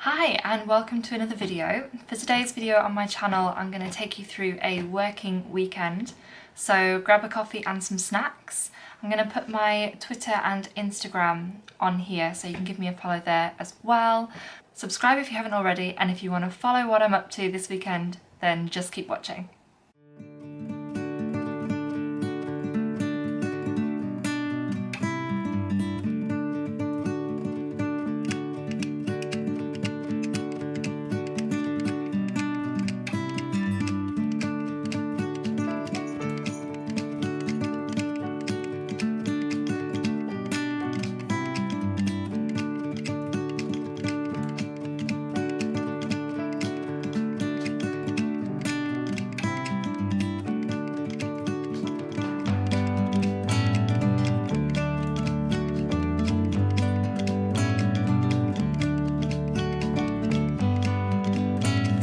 Hi and welcome to another video. For today's video on my channel I'm going to take you through a working weekend. So grab a coffee and some snacks. I'm going to put my Twitter and Instagram on here so you can give me a follow there as well. Subscribe if you haven't already, and if you want to follow what I'm up to this weekend then just keep watching.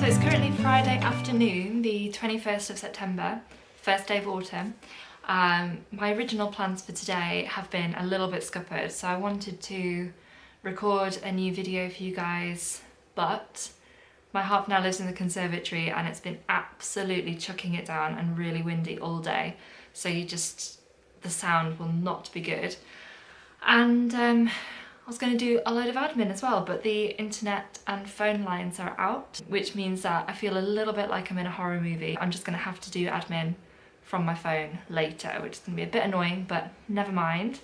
It's currently Friday afternoon, the 21st of September, first day of autumn. My original plans for today have been a little bit scuppered, so I wanted to record a new video for you guys, but my harp now lives in the conservatory and it's been absolutely chucking it down and really windy all day, so the sound will not be good. And I was going to do a load of admin as well, but the internet and phone lines are out, which means that I feel a little bit like I'm in a horror movie. I'm just going to have to do admin from my phone later, which is going to be a bit annoying, but never mind.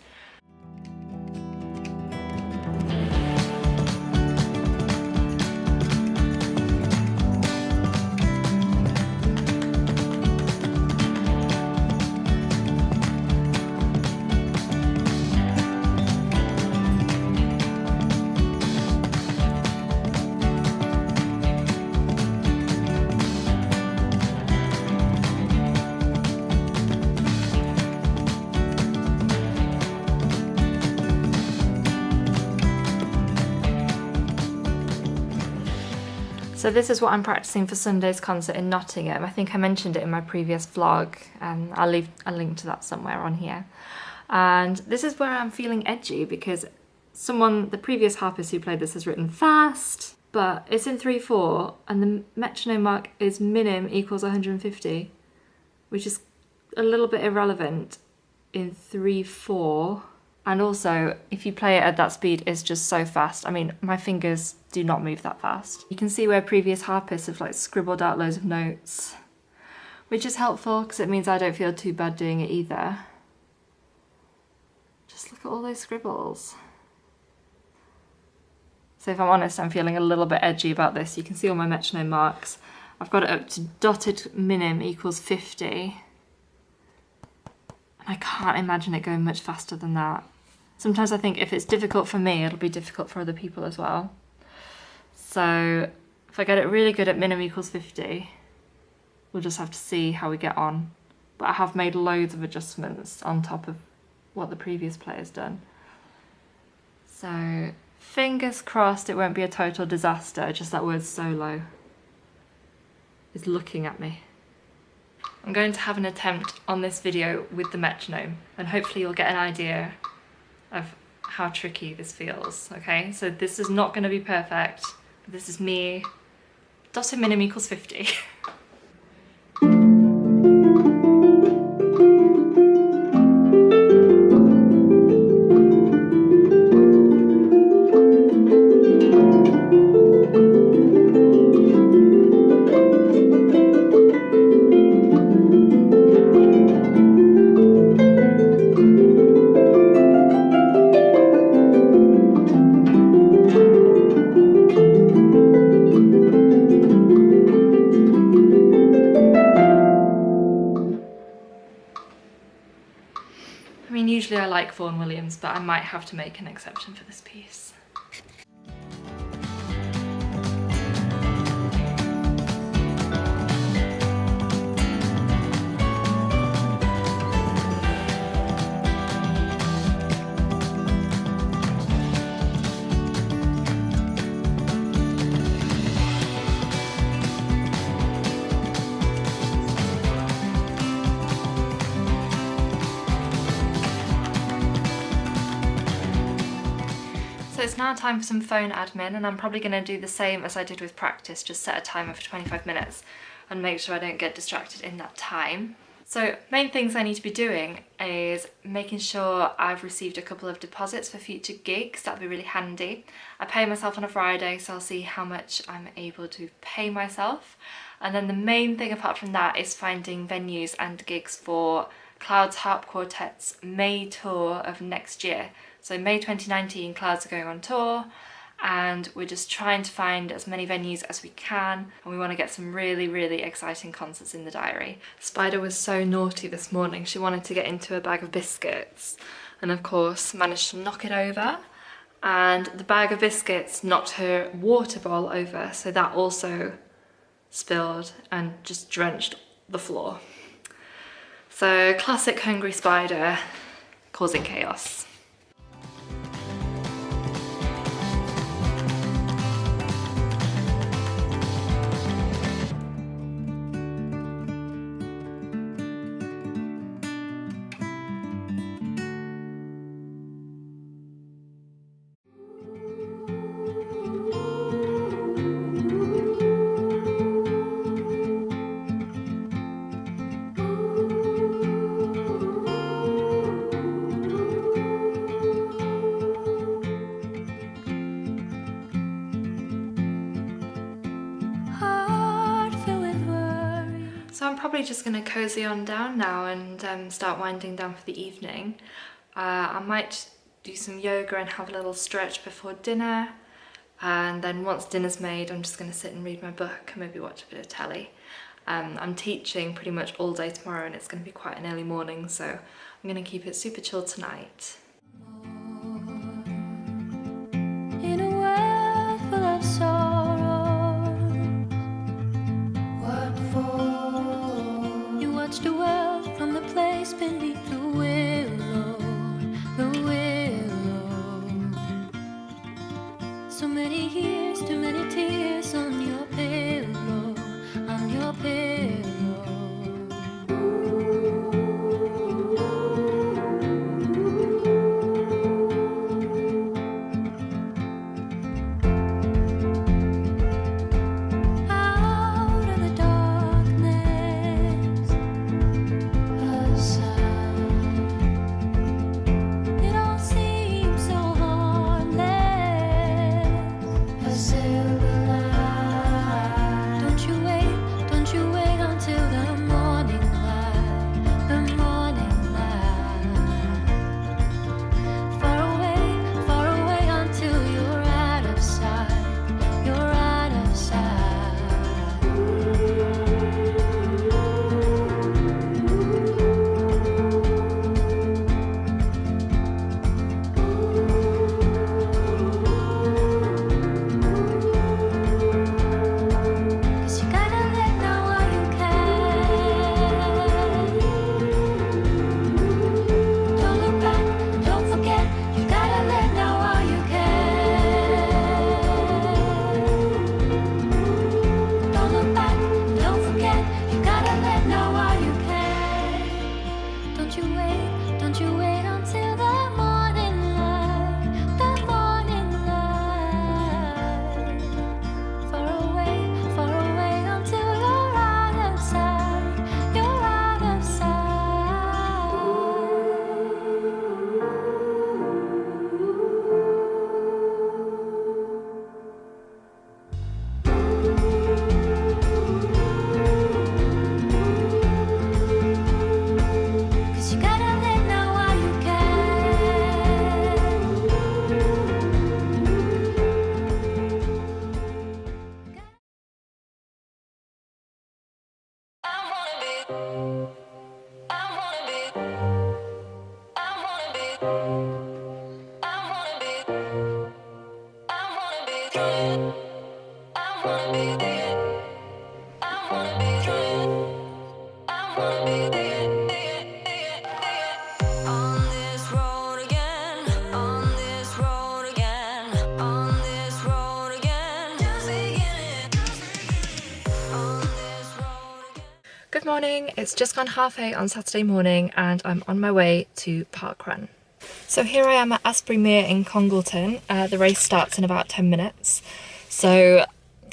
So this is what I'm practicing for Sunday's concert in Nottingham. I think I mentioned it in my previous vlog, and I'll leave a link to that somewhere on here. And this is where I'm feeling edgy because the previous harpist who played this has written fast, but it's in 3/4 and the metronome mark is minim equals 150, which is a little bit irrelevant in 3/4. And also, if you play it at that speed, it's just so fast. I mean, my fingers do not move that fast. You can see where previous harpists have like scribbled out loads of notes, which is helpful because it means I don't feel too bad doing it either. Just look at all those scribbles. So if I'm honest, I'm feeling a little bit edgy about this. You can see all my metronome marks. I've got it up to dotted minim equals 50. And I can't imagine it going much faster than that. Sometimes I think if it's difficult for me, it'll be difficult for other people as well. So if I get it really good at minim equals 50, we'll just have to see how we get on. But I have made loads of adjustments on top of what the previous player's done. So fingers crossed it won't be a total disaster, just that word solo is looking at me. I'm going to have an attempt on this video with the metronome, and hopefully you'll get an idea of how tricky this feels, okay? So this is not going to be perfect, but this is me. Dotted minim equals 50. Usually I like Vaughan Williams, but I might have to make an exception for this piece. it's now time for some phone admin, and I'm probably going to do the same as I did with practice, just set a timer for 25 minutes and make sure I don't get distracted in that time. So main things I need to be doing is making sure I've received a couple of deposits for future gigs. That'd be really handy. I pay myself on a Friday, so I'll see how much I'm able to pay myself. And then the main thing apart from that is finding venues and gigs for Cloud's Harp Quartet's May tour of next year. So May 2019, Clouds are going on tour, and we're just trying to find as many venues as we can, and we want to get some really, really exciting concerts in the diary. Spider was so naughty this morning. She wanted to get into a bag of biscuits, and of course managed to knock it over, and the bag of biscuits knocked her water bowl over, so that also spilled and just drenched the floor. So classic hungry Spider causing chaos. So I'm probably just going to cozy on down now and start winding down for the evening. I might do some yoga and have a little stretch before dinner, and then once dinner's made I'm just going to sit and read my book and maybe watch a bit of telly. I'm teaching pretty much all day tomorrow and it's going to be quite an early morning, so I'm going to keep it super chill tonight. In a world full of sorrow, what for? You watch the world from the place beneath the willow, the willow. So many years, too many tears on your pillow, on your pillow. Good morning, it's just gone 8:30 on Saturday morning and I'm on my way to parkrun. So here I am at Asbury Mere in Congleton. The race starts in about 10 minutes. So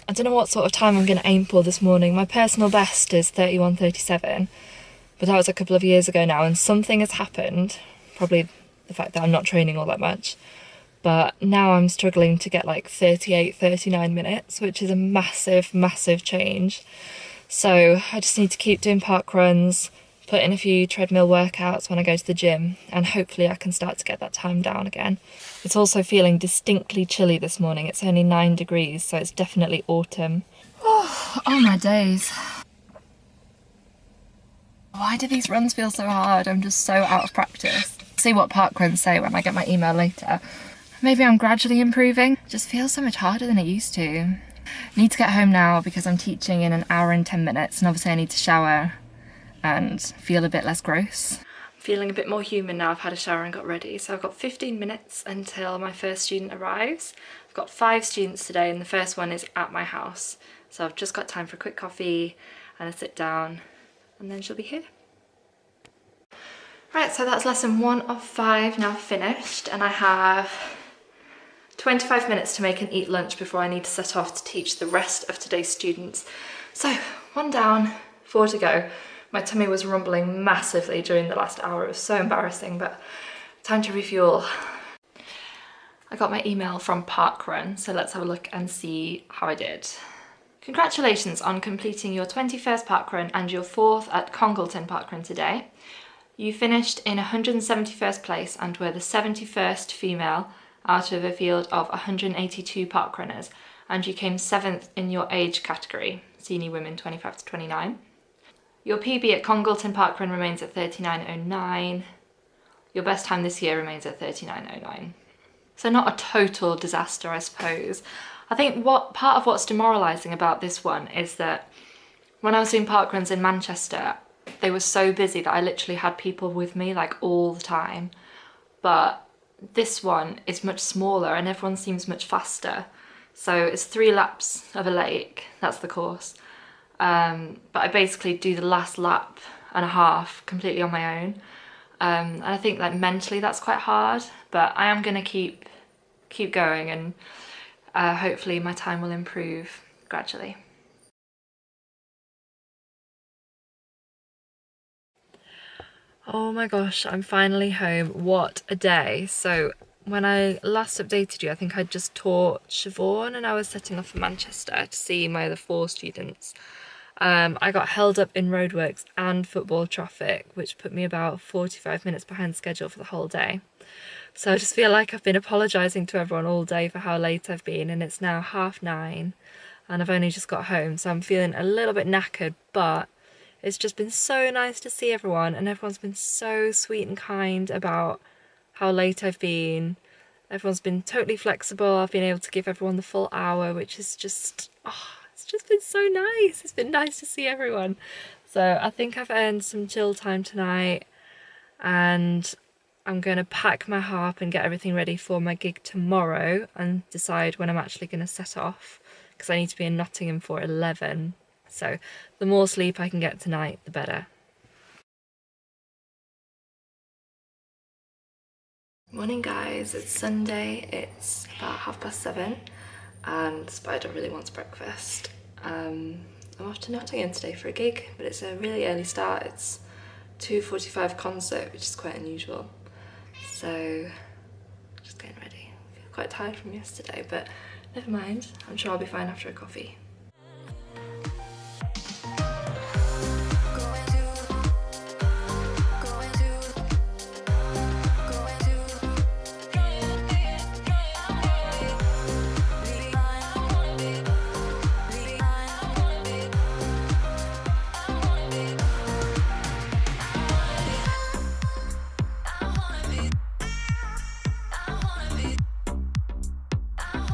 I don't know what sort of time I'm going to aim for this morning. My personal best is 31:37, but that was a couple of years ago now, and something has happened, probably the fact that I'm not training all that much, but now I'm struggling to get like 38, 39 minutes, which is a massive, massive change. So I just need to keep doing park runs, put in a few treadmill workouts when I go to the gym, and hopefully I can start to get that time down again. It's also feeling distinctly chilly this morning. It's only 9 degrees, so it's definitely autumn. Oh my days. Why do these runs feel so hard? I'm just so out of practice. See what park runs say when I get my email later. Maybe I'm gradually improving. It just feels so much harder than it used to. I need to get home now because I'm teaching in an hour and 10 minutes, and obviously I need to shower and feel a bit less gross. I'm feeling a bit more human now. I've had a shower and got ready. So I've got 15 minutes until my first student arrives. I've got 5 students today, and the first one is at my house. So I've just got time for a quick coffee and a sit down, and then she'll be here. Right, so that's lesson 1 of 5 now finished, and I have 25 minutes to make and eat lunch before I need to set off to teach the rest of today's students. So 1 down, 4 to go. My tummy was rumbling massively during the last hour. It was so embarrassing, but time to refuel. I got my email from Parkrun, so let's have a look and see how I did. Congratulations on completing your 21st parkrun and your 4th at Congleton Parkrun today. You finished in 171st place and were the 71st female out of a field of 182 parkrunners, and you came 7th in your age category, senior women 25 to 29. Your PB at Congleton Parkrun remains at 39:09. Your best time this year remains at 39:09. So not a total disaster, I suppose. I think part of what's demoralising about this one is that when I was doing parkruns in Manchester, they were so busy that I literally had people with me like all the time. But this one is much smaller and everyone seems much faster. So it's 3 laps of a lake, that's the course. But I basically do the last lap and a half completely on my own. And I think like mentally that's quite hard, but I am gonna keep going, and hopefully my time will improve gradually. Oh my gosh, I'm finally home. What a day. So when I last updated you, I think I'd just taught Siobhan and I was setting off for Manchester to see my other 4 students. I got held up in roadworks and football traffic, which put me about 45 minutes behind schedule for the whole day. So I just feel like I've been apologising to everyone all day for how late I've been, and it's now 9:30 and I've only just got home, so I'm feeling a little bit knackered, but it's just been so nice to see everyone, and everyone's been so sweet and kind about how late I've been. Everyone's been totally flexible. I've been able to give everyone the full hour, which is just, it's just been so nice. It's been nice to see everyone. So I think I've earned some chill time tonight, and I'm going to pack my harp and get everything ready for my gig tomorrow and decide when I'm actually going to set off, because I need to be in Nottingham for 11. So the more sleep I can get tonight, the better. Morning guys, it's Sunday, it's about 7:30 but I don't really want breakfast. I'm off to Nottingham today for a gig, but it's a really early start. It's 2:45 concert, which is quite unusual. So just getting ready. I feel quite tired from yesterday, but never mind. I'm sure I'll be fine after a coffee.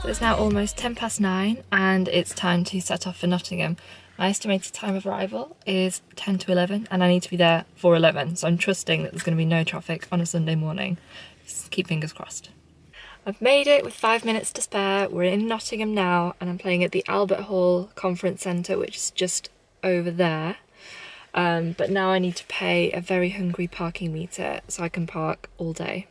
So it's now almost 9:10 and it's time to set off for Nottingham. My estimated time of arrival is 10 to 11 and I need to be there for 11, so I'm trusting that there's going to be no traffic on a Sunday morning. Just keep fingers crossed. I've made it with 5 minutes to spare. We're in Nottingham now and I'm playing at the Albert Hall Conference Centre, which is just over there. But now I need to pay a very hungry parking meter so I can park all day.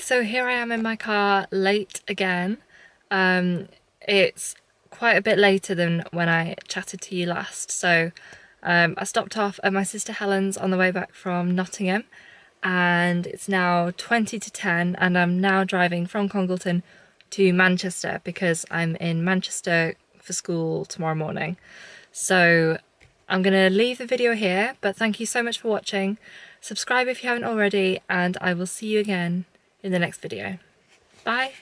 so here I am in my car, late again. It's quite a bit later than when I chatted to you last, so I stopped off at my sister Helen's on the way back from Nottingham, and it's now 20 to 10 and I'm now driving from Congleton to Manchester because I'm in Manchester for school tomorrow morning. So I'm going to leave the video here, but thank you so much for watching. Subscribe if you haven't already, and I will see you again in the next video. Bye!